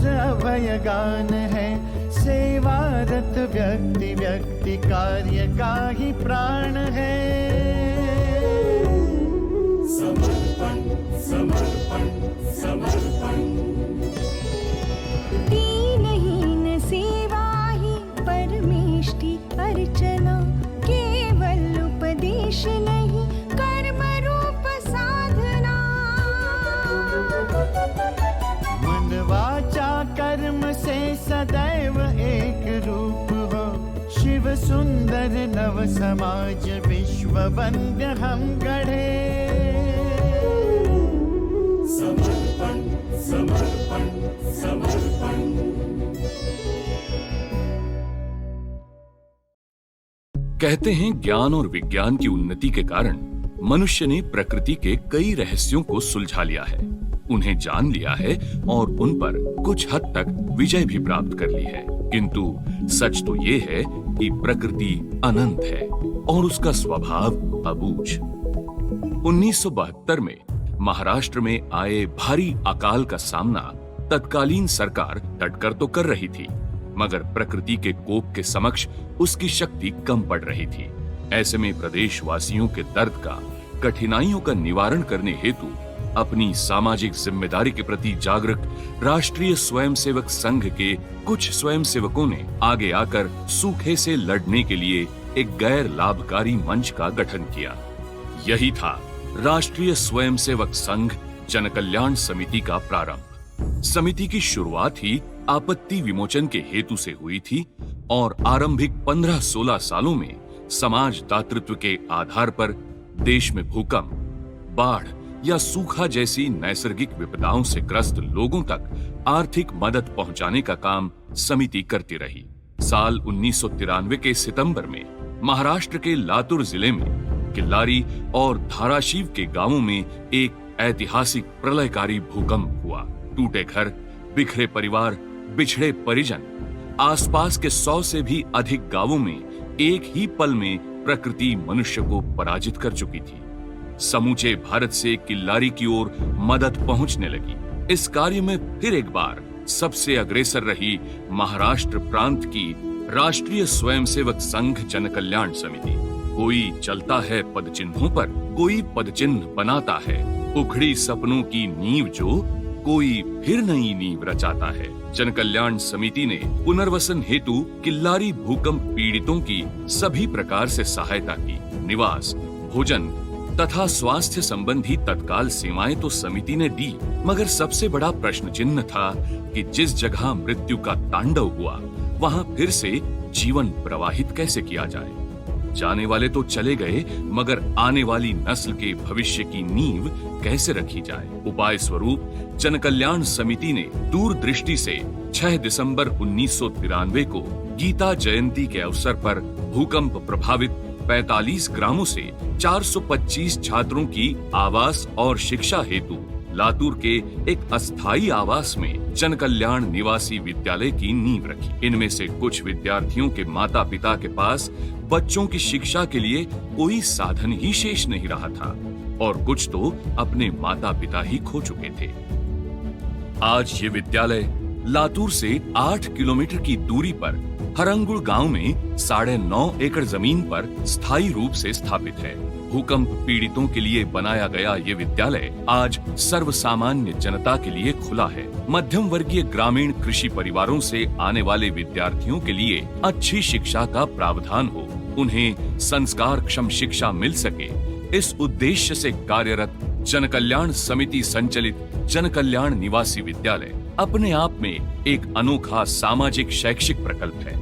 मंत्र अभय गान है, सेवारत व्यक्ति व्यक्ति कार्य का ही प्राण है। समर्पण समर्पण समर्पण, दीनहीन सेवा ही परमेष्टि अर्चना, केवल उपदेश नहीं कर्म रूप साधना। मन वाचा कर्म से सदैव एक रूप हो, शिव सुंदर नव समाज विश्व वंद्य हम गढ़े। समर्पण समर्पण समर्पण। कहते हैं ज्ञान और विज्ञान की उन्नति के कारण मनुष्य ने प्रकृति के कई रहस्यों को सुलझा लिया है, उन्हें जान लिया है और उन पर कुछ हद तक विजय भी प्राप्त कर ली है। किंतु सच तो ये है कि प्रकृति अनंत है और उसका स्वभाव अबूझ। 1972 में महाराष्ट्र में आए भारी अकाल का सामना तत्कालीन सरकार डटकर तो कर रही थी, मगर प्रकृति के कोप के समक्ष उसकी शक्ति कम पड़ रही थी। ऐसे में प्रदेशवासियों के दर्द का, कठिनाइयों का निवारण करने हेतु अपनी सामाजिक जिम्मेदारी के प्रति जागरूक राष्ट्रीय स्वयंसेवक संघ के कुछ स्वयंसेवकों ने आगे आकर सूखे से लड़ने के लिए एक गैर लाभकारी मंच का गठन किया। यही था राष्ट्रीय स्वयंसेवक संघ जनकल्याण समिति का प्रारंभ। समिति की शुरुआत ही आपत्ति विमोचन के हेतु से हुई थी और आरंभिक 15-16 सालों में समाज दातृत्व के आधार पर देश में भूकंप, बाढ़ या सूखा जैसी नैसर्गिक विपदाओं से ग्रस्त लोगों तक आर्थिक मदद पहुंचाने का काम समिति करती रही। साल 1993 के सितंबर में महाराष्ट्र के लातूर जिले में किल्लारी और धाराशिव के गांवों में एक ऐतिहासिक प्रलयकारी भूकंप हुआ। टूटे घर, बिखरे परिवार, बिछड़े परिजन, आसपास के 100 से भी अधिक गांवों में एक ही पल में प्रकृति मनुष्य को पराजित कर चुकी थी। समूचे भारत से किल्लारी की ओर मदद पहुंचने लगी। इस कार्य में फिर एक बार सबसे अग्रेसर रही महाराष्ट्र प्रांत की राष्ट्रीय स्वयंसेवक संघ जनकल्याण समिति। कोई चलता है पदचिन्हों पर, कोई पदचिन्ह बनाता है, उखड़ी सपनों की नींव जो कोई फिर नई नींव रचाता है। जनकल्याण समिति ने पुनर्वसन हेतु किल्लारी भूकंप पीड़ितों की सभी प्रकार से सहायता की। निवास, भोजन तथा स्वास्थ्य संबंधी तत्काल सेवाएं तो समिति ने दी, मगर सबसे बड़ा प्रश्न चिन्ह था कि जिस जगह मृत्यु का तांडव हुआ वहां फिर से जीवन प्रवाहित कैसे किया जाए। जाने वाले तो चले गए, मगर आने वाली नस्ल के भविष्य की नींव कैसे रखी जाए। उपाय स्वरूप जनकल्याण समिति ने दूरदृष्टि से 6 दिसंबर 1993 को गीता जयंती के अवसर पर भूकंप प्रभावित 45 ग्रामों से 425 छात्रों की आवास और शिक्षा हेतु लातूर के एक अस्थायी आवास में जनकल्याण निवासी विद्यालय की नींव रखी। इनमें से कुछ विद्यार्थियों के माता पिता के पास बच्चों की शिक्षा के लिए कोई साधन ही शेष नहीं रहा था और कुछ तो अपने माता पिता ही खो चुके थे। आज ये विद्यालय लातूर से 8 किलोमीटर की दूरी पर हरंगुड़ गांव में 9.5 एकड़ जमीन पर स्थायी रूप से स्थापित है। भूकंप पीड़ितों के लिए बनाया गया ये विद्यालय आज सर्वसामान्य जनता के लिए खुला है। मध्यम वर्गीय ग्रामीण कृषि परिवारों से आने वाले विद्यार्थियों के लिए अच्छी शिक्षा का प्रावधान हो, उन्हें संस्कार क्षम शिक्षा मिल सके, इस उद्देश्य से कार्यरत जनकल्याण समिति संचालित जनकल्याण निवासी विद्यालय अपने आप में एक अनोखा सामाजिक शैक्षिक प्रकल्प है।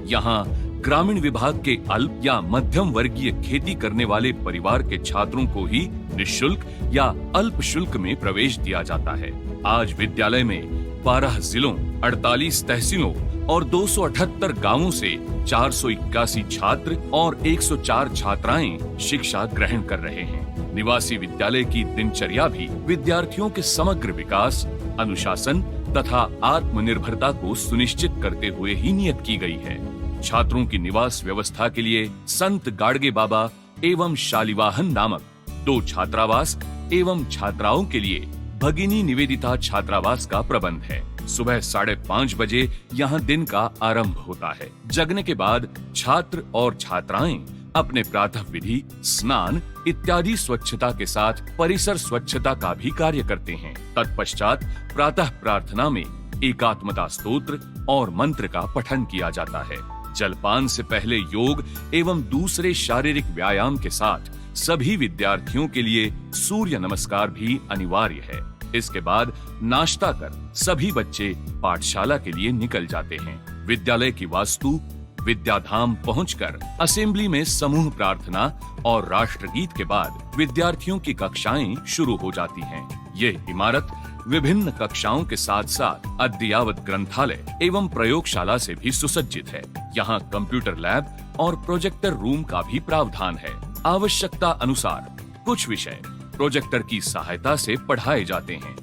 यहाँ ग्रामीण विभाग के अल्प या मध्यम वर्गीय खेती करने वाले परिवार के छात्रों को ही निःशुल्क या अल्प शुल्क में प्रवेश दिया जाता है। आज विद्यालय में 12 जिलों, 48 तहसीलों और 278 गांवों से 481 छात्र और 104 छात्राएं शिक्षा ग्रहण कर रहे हैं। निवासी विद्यालय की दिनचर्या भी विद्यार्थियों के समग्र विकास, अनुशासन तथा आत्मनिर्भरता को सुनिश्चित करते हुए ही नियत की गई है। छात्रों की निवास व्यवस्था के लिए संत गाडगे बाबा एवं शालिवाहन नामक 2 छात्रावास एवं छात्राओं के लिए भगिनी निवेदिता छात्रावास का प्रबंध है। सुबह 5:30 बजे यहाँ दिन का आरंभ होता है। जगने के बाद छात्र और छात्राएं अपने प्रातः विधि, स्नान इत्यादि स्वच्छता के साथ परिसर स्वच्छता का भी कार्य करते हैं। तत्पश्चात प्रातः प्रार्थना में एकात्मता स्तोत्र और मंत्र का पठन किया जाता है। जलपान से पहले योग एवं दूसरे शारीरिक व्यायाम के साथ सभी विद्यार्थियों के लिए सूर्य नमस्कार भी अनिवार्य है। इसके बाद नाश्ता कर सभी बच्चे पाठशाला के लिए निकल जाते हैं। विद्यालय की वास्तु विद्याधाम पहुंचकर असेंबली में समूह प्रार्थना और राष्ट्रगीत के बाद विद्यार्थियों की कक्षाएं शुरू हो जाती हैं। ये इमारत विभिन्न कक्षाओं के साथ साथ अद्ययावत ग्रंथालय एवं प्रयोगशाला से भी सुसज्जित है। यहाँ कंप्यूटर लैब और प्रोजेक्टर रूम का भी प्रावधान है। आवश्यकता अनुसार कुछ विषय प्रोजेक्टर की सहायता से पढ़ाए जाते हैं।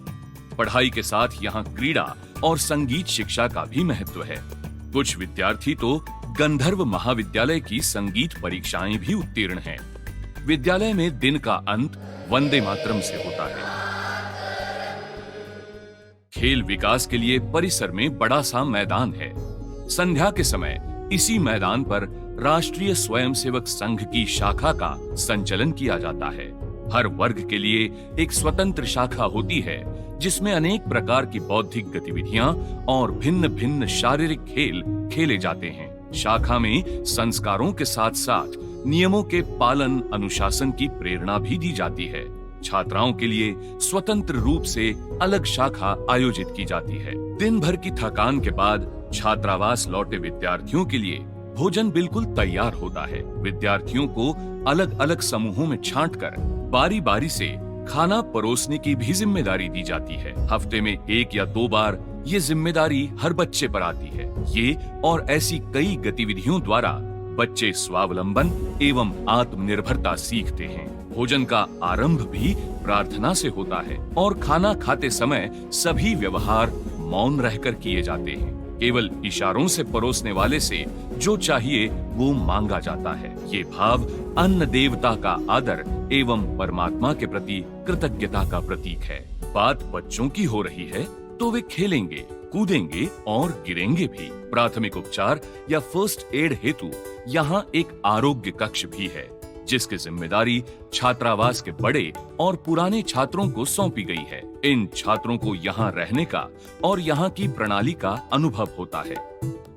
पढ़ाई के साथ यहाँ क्रीड़ा और संगीत शिक्षा का भी महत्व है। कुछ विद्यार्थी तो गंधर्व महाविद्यालय की संगीत परीक्षाएं भी उत्तीर्ण हैं। विद्यालय में दिन का अंत वंदे मातरम से होता है। खेल विकास के लिए परिसर में बड़ा सा मैदान है। संध्या के समय इसी मैदान पर राष्ट्रीय स्वयंसेवक संघ की शाखा का संचालन किया जाता है। हर वर्ग के लिए एक स्वतंत्र शाखा होती है जिसमें अनेक प्रकार की बौद्धिक गतिविधियां और भिन्न भिन्न शारीरिक खेल खेले जाते हैं। शाखा में संस्कारों के साथ साथ नियमों के पालन अनुशासन की प्रेरणा भी दी जाती है। छात्राओं के लिए स्वतंत्र रूप से अलग शाखा आयोजित की जाती है। दिन भर की थकान के बाद छात्रावास लौटे विद्यार्थियों के लिए भोजन बिल्कुल तैयार होता है। विद्यार्थियों को अलग अलग समूहों में छांटकर बारी बारी से खाना परोसने की भी जिम्मेदारी दी जाती है। हफ्ते में 1 या 2 बार ये जिम्मेदारी हर बच्चे पर आती है। ये और ऐसी कई गतिविधियों द्वारा बच्चे स्वावलंबन एवं आत्मनिर्भरता सीखते हैं। भोजन का आरंभ भी प्रार्थना से होता है और खाना खाते समय सभी व्यवहार मौन रहकर किए जाते हैं। केवल इशारों से परोसने वाले से जो चाहिए वो मांगा जाता है। ये भाव अन्न देवता का आदर एवं परमात्मा के प्रति कृतज्ञता का प्रतीक है। बात बच्चों की हो रही है तो वे खेलेंगे, कूदेंगे और गिरेंगे भी। प्राथमिक उपचार या फर्स्ट एड हेतु यहाँ एक आरोग्य कक्ष भी है जिसकी जिम्मेदारी छात्रावास के बड़े और पुराने छात्रों को सौंपी गई है। इन छात्रों को यहाँ रहने का और यहाँ की प्रणाली का अनुभव होता है।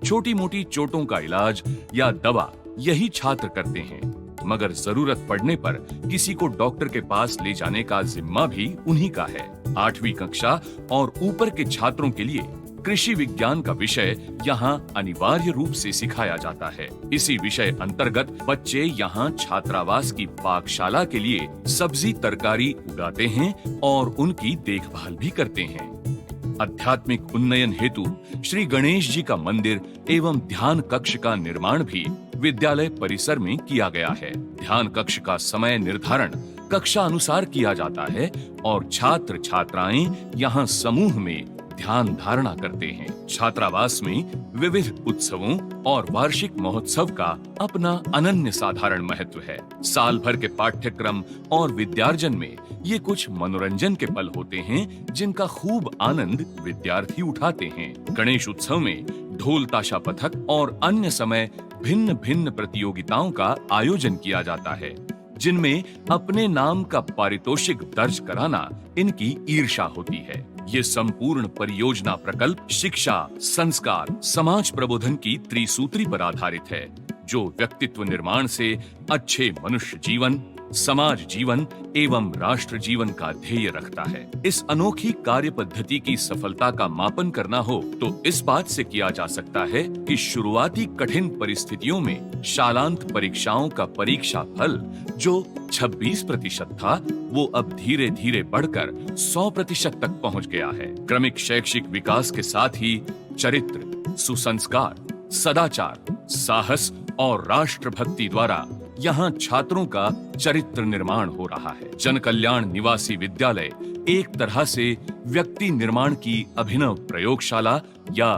छोटी मोटी चोटों का इलाज या दवा यही छात्र करते हैं, मगर जरूरत पड़ने पर किसी को डॉक्टर के पास ले जाने का जिम्मा भी उन्हीं का है। 8वीं कक्षा और ऊपर के छात्रों के लिए कृषि विज्ञान का विषय यहाँ अनिवार्य रूप से सिखाया जाता है। इसी विषय अंतर्गत बच्चे यहाँ छात्रावास की पाकशाला के लिए सब्जी तरकारी उगाते हैं और उनकी देखभाल भी करते हैं। आध्यात्मिक उन्नयन हेतु श्री गणेश जी का मंदिर एवं ध्यान कक्ष का निर्माण भी विद्यालय परिसर में किया गया है। ध्यान कक्ष का समय निर्धारण कक्षा अनुसार किया जाता है और छात्र छात्राएं यहाँ समूह में ध्यान धारणा करते हैं। छात्रावास में विविध उत्सवों और वार्षिक महोत्सव का अपना अनन्य साधारण महत्व है। साल भर के पाठ्यक्रम और विद्यार्जन में ये कुछ मनोरंजन के पल होते हैं जिनका खूब आनंद विद्यार्थी उठाते हैं। गणेश उत्सव में ढोल ताशा पथक और अन्य समय भिन्न भिन्न प्रतियोगिताओं का आयोजन किया जाता है जिनमें अपने नाम का पारितोषिक दर्ज कराना इनकी ईर्षा होती है। ये संपूर्ण परियोजना प्रकल्प शिक्षा, संस्कार, समाज प्रबोधन की त्रिसूत्री पर आधारित है जो व्यक्तित्व निर्माण से अच्छे मनुष्य जीवन, समाज जीवन एवं राष्ट्र जीवन का ध्येय रखता है। इस अनोखी कार्य पद्धति की सफलता का मापन करना हो तो इस बात से किया जा सकता है कि शुरुआती कठिन परिस्थितियों में शालांत परीक्षाओं का परीक्षा फल जो 26% था वो अब धीरे धीरे बढ़कर 100% तक पहुंच गया है। क्रमिक शैक्षिक विकास के साथ ही चरित्र, सुसंस्कार, सदाचार, साहस और राष्ट्रभक्ति द्वारा यहाँ छात्रों का चरित्र निर्माण हो रहा है। जन कल्याण निवासी विद्यालय एक तरह से व्यक्ति निर्माण की अभिनव प्रयोगशाला या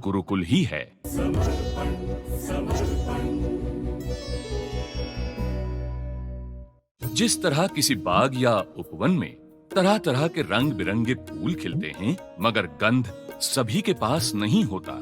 गुरुकुल ही है। जिस तरह किसी बाग या उपवन में तरह तरह के रंग बिरंगे फूल खिलते हैं, मगर गंध सभी के पास नहीं होता,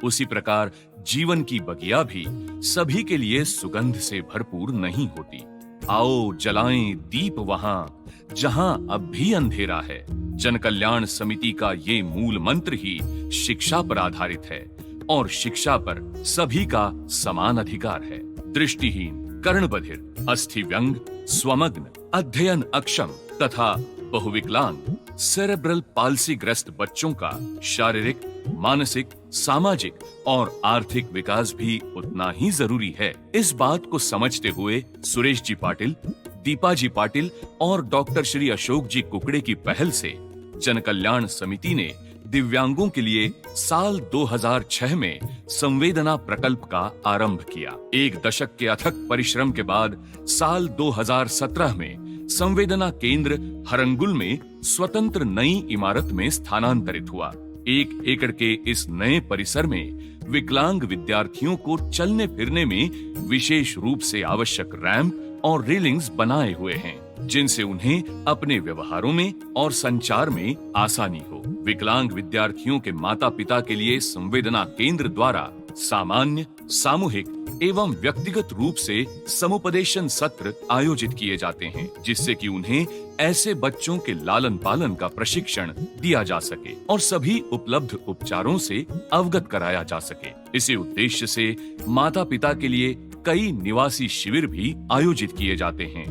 उसी प्रकार जीवन की बगिया भी सभी के लिए सुगंध से भरपूर नहीं होती। आओ जलाएं दीप वहां जहां अब भी अंधेरा है। जन कल्याण समिति का ये मूल मंत्र ही शिक्षा पर आधारित है और शिक्षा पर सभी का समान अधिकार है। दृष्टिहीन, कर्णबधिर, अस्थिव्यंग, स्वमग्न, अध्ययन अक्षम तथा बहुविकलांग, सेरेब्रल पाल्सी ग्रस्त बच्चों का शारीरिक, मानसिक, सामाजिक और आर्थिक विकास भी उतना ही जरूरी है। इस बात को समझते हुए सुरेश जी पाटिल, दीपा जी पाटिल और डॉक्टर श्री अशोक जी कुकड़े की पहल से जन कल्याण समिति ने दिव्यांगों के लिए साल 2006 में संवेदना प्रकल्प का आरंभ किया। एक दशक के अथक परिश्रम के बाद साल 2017 में संवेदना केंद्र हरंगुल में स्वतंत्र नई इमारत में स्थानांतरित हुआ। 1 एकड़ के इस नए परिसर में विकलांग विद्यार्थियों को चलने फिरने में विशेष रूप से आवश्यक रैंप और रेलिंग्स बनाए हुए हैं, जिनसे उन्हें अपने व्यवहारों में और संचार में आसानी हो। विकलांग विद्यार्थियों के माता पिता के लिए संवेदना केंद्र द्वारा सामान्य, सामूहिक एवं व्यक्तिगत रूप से समुपदेशन सत्र आयोजित किए जाते हैं, जिससे कि उन्हें ऐसे बच्चों के लालन पालन का प्रशिक्षण दिया जा सके और सभी उपलब्ध उपचारों से अवगत कराया जा सके। इसी उद्देश्य से माता पिता के लिए कई निवासी शिविर भी आयोजित किए जाते हैं,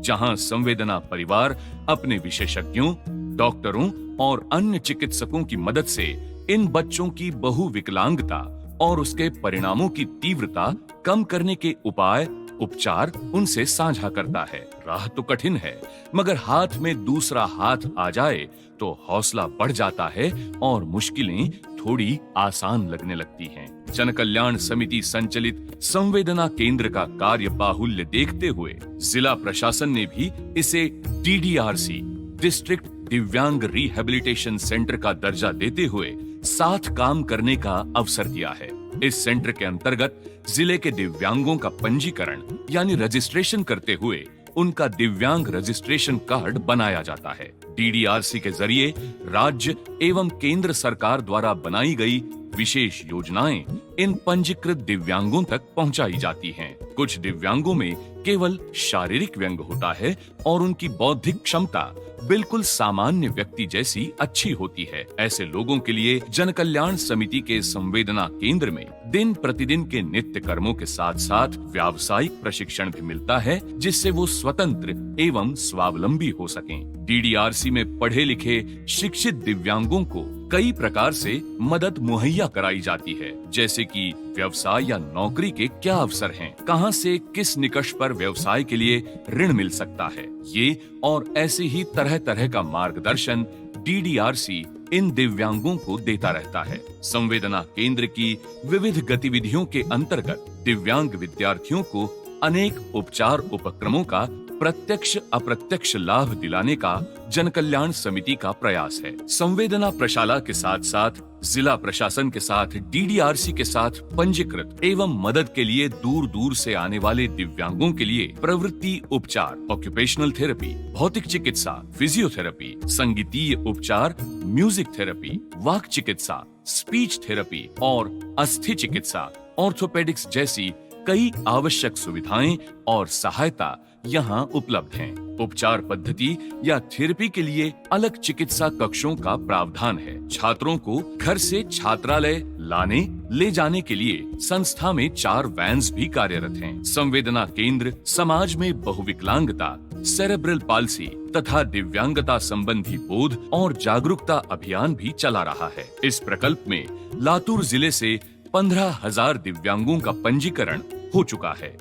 जहां संवेदना परिवार अपने विशेषज्ञों, डॉक्टरों और अन्य चिकित्सकों की मदद से इन बच्चों की बहुविकलांगता और उसके परिणामों की तीव्रता कम करने के उपाय, उपचार उनसे साझा करता है। राह तो कठिन है, मगर हाथ में दूसरा हाथ आ जाए तो हौसला बढ़ जाता है और मुश्किलें थोड़ी आसान लगने लगती हैं। जन कल्याण समिति संचालित संवेदना केंद्र का कार्य बाहुल्य देखते हुए जिला प्रशासन ने भी इसे DDRC, डिस्ट्रिक्ट दिव्यांग रिहैबिलिटेशन सेंटर का दर्जा देते हुए साथ काम करने का अवसर दिया है। इस सेंटर के अंतर्गत जिले के दिव्यांगों का पंजीकरण यानी रजिस्ट्रेशन करते हुए उनका दिव्यांग रजिस्ट्रेशन कार्ड बनाया जाता है। DDRC के जरिए राज्य एवं केंद्र सरकार द्वारा बनाई गई विशेष योजनाएं इन पंजीकृत दिव्यांगों तक पहुंचाई जाती हैं। कुछ दिव्यांगों में केवल शारीरिक व्यंग होता है और उनकी बौद्धिक क्षमता बिल्कुल सामान्य व्यक्ति जैसी अच्छी होती है। ऐसे लोगों के लिए जन कल्याण समिति के संवेदना केंद्र में दिन प्रतिदिन के नित्य कर्मों के साथ साथ व्यावसायिक प्रशिक्षण भी मिलता है, जिससे वो स्वतंत्र एवं स्वावलंबी हो सकें। DDRC में पढ़े लिखे शिक्षित दिव्यांगों को कई प्रकार से मदद मुहैया कराई जाती है, जैसे कि व्यवसाय या नौकरी के क्या अवसर हैं, कहां से किस निकष पर व्यवसाय के लिए ऋण मिल सकता है। ये और ऐसे ही तरह तरह का मार्गदर्शन DDRC इन दिव्यांगों को देता रहता है। संवेदना केंद्र की विविध गतिविधियों के अंतर्गत दिव्यांग विद्यार्थियों को अनेक उपचार उपक्रमों का प्रत्यक्ष अप्रत्यक्ष लाभ दिलाने का जन कल्याण समिति का प्रयास है। संवेदना प्रशाला के साथ साथ जिला प्रशासन के साथ DDRC के साथ पंजीकृत एवं मदद के लिए दूर दूर से आने वाले दिव्यांगों के लिए प्रवृत्ति उपचार, ऑक्यूपेशनल थेरेपी, भौतिक चिकित्सा, फिजियोथेरेपी, संगीतीय उपचार, म्यूजिक थेरेपी, वाक चिकित्सा, स्पीच थेरेपी और अस्थि चिकित्सा, ऑर्थोपेडिक्स जैसी कई आवश्यक सुविधाएं और सहायता यहाँ उपलब्ध हैं। उपचार पद्धति या थेरेपी के लिए अलग चिकित्सा कक्षों का प्रावधान है। छात्रों को घर से छात्रालय लाने ले जाने के लिए संस्था में 4 वैन्स भी कार्यरत हैं। संवेदना केंद्र समाज में बहुविकलांगता, सेरेब्रल पाल्सी तथा दिव्यांगता संबंधी बोध और जागरूकता अभियान भी चला रहा है। इस प्रकल्प में लातूर जिले से 15,000 दिव्यांगों का पंजीकरण हो चुका है।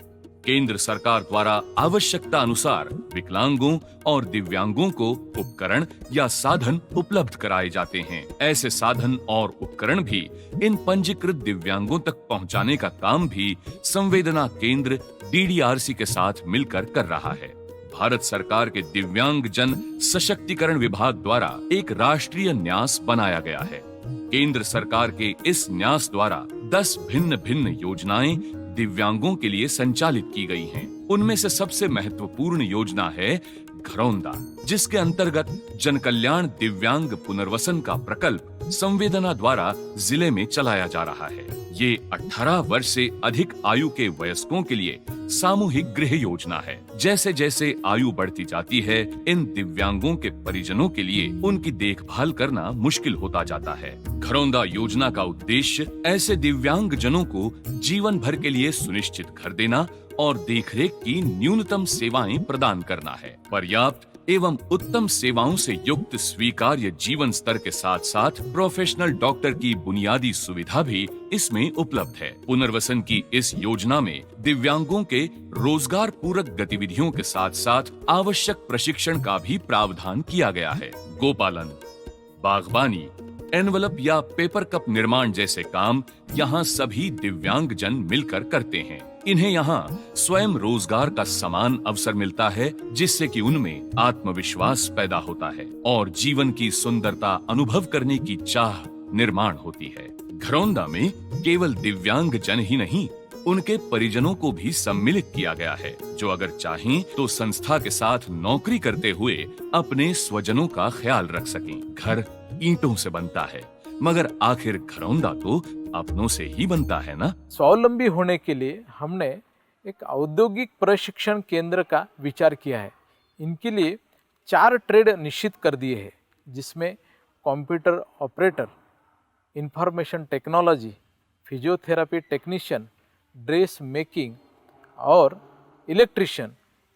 केंद्र सरकार द्वारा आवश्यकता अनुसार विकलांगों और दिव्यांगों को उपकरण या साधन उपलब्ध कराए जाते हैं। ऐसे साधन और उपकरण भी इन पंजीकृत दिव्यांगों तक पहुंचाने का काम भी संवेदना केंद्र DDRC के साथ मिलकर कर रहा है। भारत सरकार के दिव्यांग जन सशक्तिकरण विभाग द्वारा एक राष्ट्रीय न्यास बनाया गया है। केंद्र सरकार के इस न्यास द्वारा 10 भिन्न भिन्न योजनाएं दिव्यांगों के लिए संचालित की गई हैं। उनमें से सबसे महत्वपूर्ण योजना है घरौंदा, जिसके अंतर्गत जन कल्याण दिव्यांग पुनर्वसन का प्रकल्प संवेदना द्वारा जिले में चलाया जा रहा है। ये 18 वर्ष से अधिक आयु के वयस्कों के लिए सामूहिक गृह योजना है। जैसे जैसे आयु बढ़ती जाती है, इन दिव्यांगों के परिजनों के लिए उनकी देखभाल करना मुश्किल होता जाता है। घरौंदा योजना का उद्देश्य ऐसे दिव्यांग जनों को जीवन भर के लिए सुनिश्चित घर देना और देखरेख की न्यूनतम सेवाएं प्रदान करना है। पर्याप्त एवं उत्तम सेवाओं से युक्त स्वीकार्य जीवन स्तर के साथ साथ प्रोफेशनल डॉक्टर की बुनियादी सुविधा भी इसमें उपलब्ध है। पुनर्वसन की इस योजना में दिव्यांगों के रोजगार पूरक गतिविधियों के साथ साथ आवश्यक प्रशिक्षण का भी प्रावधान किया गया है। गोपालन, बागबानी, एनवलप या पेपर कप निर्माण जैसे काम यहाँ सभी दिव्यांग जन मिलकर करते हैं। इन्हें यहाँ स्वयं रोजगार का समान अवसर मिलता है, जिससे कि उनमें आत्मविश्वास पैदा होता है और जीवन की सुंदरता अनुभव करने की चाह निर्माण होती है। घरौंदा में केवल दिव्यांग जन ही नहीं, उनके परिजनों को भी सम्मिलित किया गया है, जो अगर चाहें तो संस्था के साथ नौकरी करते हुए अपने स्वजनों का ख्याल रख सकें। घर ईंटों से बनता है, मगर आखिर घरौंदा तो अपनों से ही बनता है ना। स्वावलंबी होने के लिए हमने एक औद्योगिक प्रशिक्षण केंद्र का विचार किया है। इनके लिए 4 ट्रेड निश्चित कर दिए हैं, जिसमें computer operator, information technology, physiotherapy technician, dress making और इलेक्ट्रिशियन,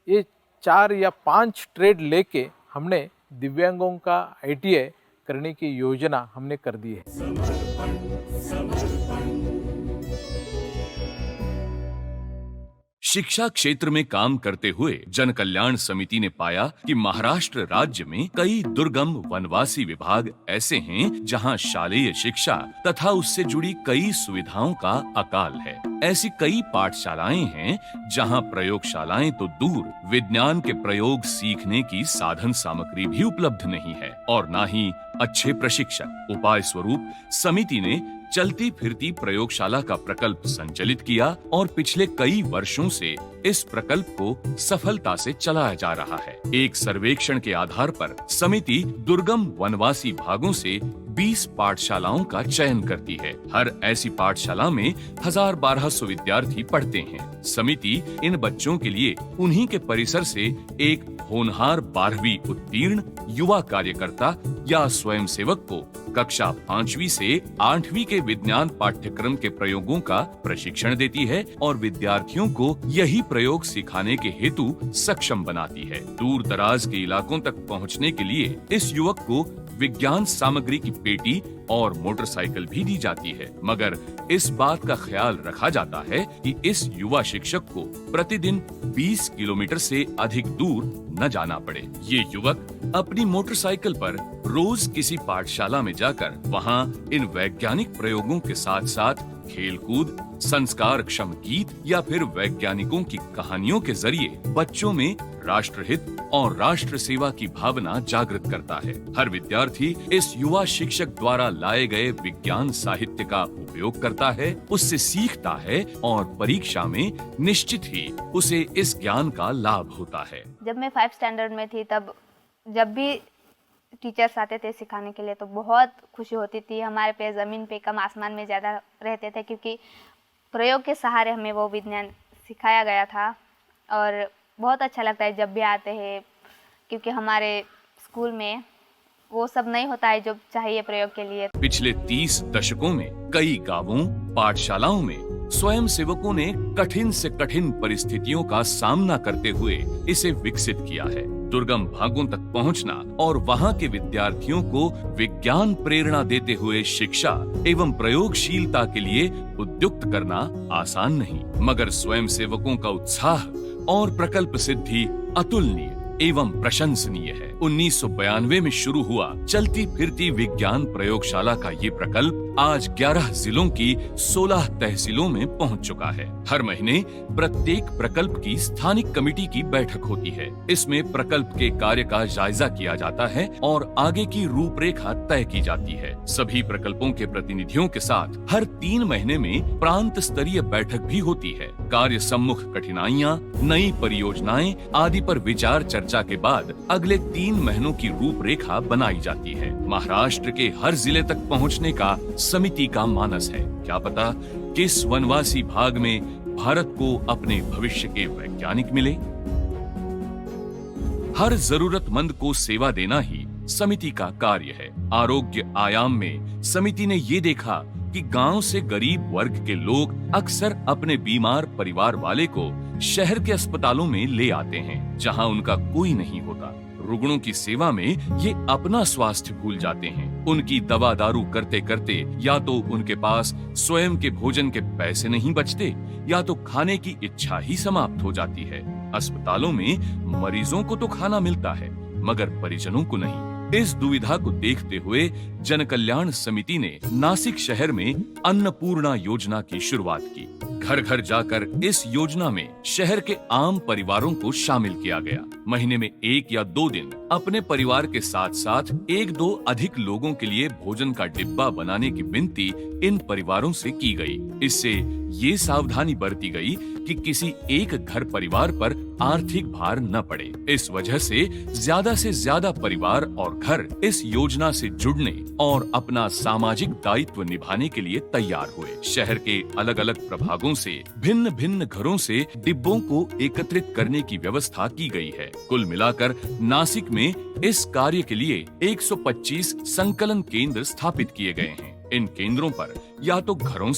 ये 4 या 5 ट्रेड लेके हमने दिव्यांगों का ITI करने की योजना हमने कर दी है। शिक्षा क्षेत्र में काम करते हुए जन कल्याण समिति ने पाया कि महाराष्ट्र राज्य में कई दुर्गम वनवासी विभाग ऐसे हैं जहां शालेय शिक्षा तथा उससे जुड़ी कई सुविधाओं का अकाल है। ऐसी कई पाठशालाएं हैं जहां प्रयोगशालाएं तो दूर, विज्ञान के प्रयोग सीखने की साधन सामग्री भी उपलब्ध नहीं है और न ही अच्छे प्रशिक्षक। उपाय स्वरूप समिति ने चलती फिरती प्रयोगशाला का प्रकल्प संचालित किया और पिछले कई वर्षों से इस प्रकल्प को सफलता से चलाया जा रहा है। एक सर्वेक्षण के आधार पर समिति दुर्गम वनवासी भागों से 20 पाठशालाओं का चयन करती है। हर ऐसी पाठशाला में 1000-1200 विद्यार्थी पढ़ते हैं। समिति इन बच्चों के लिए उन्हीं के परिसर से एक होनहार 12वीं उत्तीर्ण युवा कार्यकर्ता या स्वयंसेवक को कक्षा 5वीं से 8वीं के विज्ञान पाठ्यक्रम के प्रयोगों का प्रशिक्षण देती है और विद्यार्थियों को यही प्रयोग सिखाने के हेतु सक्षम बनाती है। दूर दराज के इलाकों तक पहुंचने के लिए इस युवक को विज्ञान सामग्री की पेटी और मोटरसाइकिल भी दी जाती है, मगर इस बात का ख्याल रखा जाता है कि इस युवा शिक्षक को प्रतिदिन 20 किलोमीटर से अधिक दूर न जाना पड़े। ये युवक अपनी मोटरसाइकिल पर रोज किसी पाठशाला में जाकर वहाँ इन वैज्ञानिक प्रयोगों के साथ साथ खेलकूद, संस्कार क्षम गीत या फिर वैज्ञानिकों की कहानियों के जरिए बच्चों में राष्ट्रहित और राष्ट्र सेवा की भावना जागृत करता है। हर विद्यार्थी इस युवा शिक्षक द्वारा लाए गए विज्ञान साहित्य का उपयोग करता है, उससे सीखता है और परीक्षा में निश्चित ही उसे इस ज्ञान का लाभ होता है। जब मैं 5 स्टैंडर्ड में थी, तब जब भी टीचर्स आते थे सिखाने के लिए तो बहुत खुशी होती थी। हमारे पे ज़मीन पे कम आसमान में ज़्यादा रहते थे, क्योंकि प्रयोग के सहारे हमें वो विज्ञान सिखाया गया था और बहुत अच्छा लगता है जब भी आते हैं, क्योंकि हमारे स्कूल में वो सब नहीं होता है जो चाहिए प्रयोग के लिए। पिछले 30 दशकों में कई गांवों, पाठशालाओं में स्वयं सेवकों ने कठिन से कठिन परिस्थितियों का सामना करते हुए इसे विकसित किया है। दुर्गम भागों तक पहुंचना और वहां के विद्यार्थियों को विज्ञान प्रेरणा देते हुए शिक्षा एवं प्रयोगशीलता के लिए उद्युक्त करना आसान नहीं, मगर स्वयं सेवकों का उत्साह और प्रकल्प सिद्धि अतुलनीय एवं प्रशंसनीय है। 1992 में शुरू हुआ चलती फिरती विज्ञान प्रयोगशाला का ये प्रकल्प आज 11 जिलों की 16 तहसीलों में पहुंच चुका है। हर महीने प्रत्येक प्रकल्प की स्थानिक कमेटी की बैठक होती है। इसमें प्रकल्प के कार्य का जायजा किया जाता है और आगे की रूपरेखा तय की जाती है। सभी प्रकल्पों के प्रतिनिधियों के साथ हर 3 महीने में प्रांत स्तरीय बैठक भी होती है। कार्य सम्मुख कठिनाइयां, नई परियोजनाएं आदि पर विचार चर्चा के बाद अगले 3 महीनों की रूपरेखा बनाई जाती है। महाराष्ट्र के हर जिले तक पहुंचने का समिति का मानस है। क्या पता किस वनवासी भाग में भारत को अपने भविष्य के वैज्ञानिक मिले। हर जरूरतमंद को सेवा देना ही समिति का कार्य है। आरोग्य आयाम में समिति ने ये देखा कि गांव से गरीब वर्ग के लोग अक्सर अपने बीमार परिवार वाले को शहर के अस्पतालों में ले आते हैं, जहां उनका कोई नहीं होता। रुग्णों की सेवा में ये अपना स्वास्थ्य भूल जाते हैं। उनकी दवा दारू करते करते या तो उनके पास स्वयं के भोजन के पैसे नहीं बचते या तो खाने की इच्छा ही समाप्त हो जाती है। अस्पतालों में मरीजों को तो खाना मिलता है मगर परिजनों को नहीं। इस दुविधा को देखते हुए जन कल्याण समिति ने नासिक शहर में अन्नपूर्णा योजना की शुरुआत की। घर घर जाकर इस योजना में शहर के आम परिवारों को शामिल किया गया। महीने में 1 या 2 दिन अपने परिवार के साथ साथ 1-2 अधिक लोगों के लिए भोजन का डिब्बा बनाने की विनती इन परिवारों से की गई। इससे ये सावधानी बरती गई कि किसी एक घर परिवार पर आर्थिक भार न पड़े। इस वजह से ज्यादा परिवार और घर इस योजना से जुड़ने और अपना सामाजिक दायित्व निभाने के लिए तैयार हुए। शहर के अलग अलग प्रभागों से भिन्न भिन्न घरों से डिब्बों को एकत्रित करने की व्यवस्था की गई है। कुल मिलाकर नासिक में इस कार्य के लिए 125 संकलन केंद्र स्थापित किए गए हैं। इन केंद्रों पर या तो घरों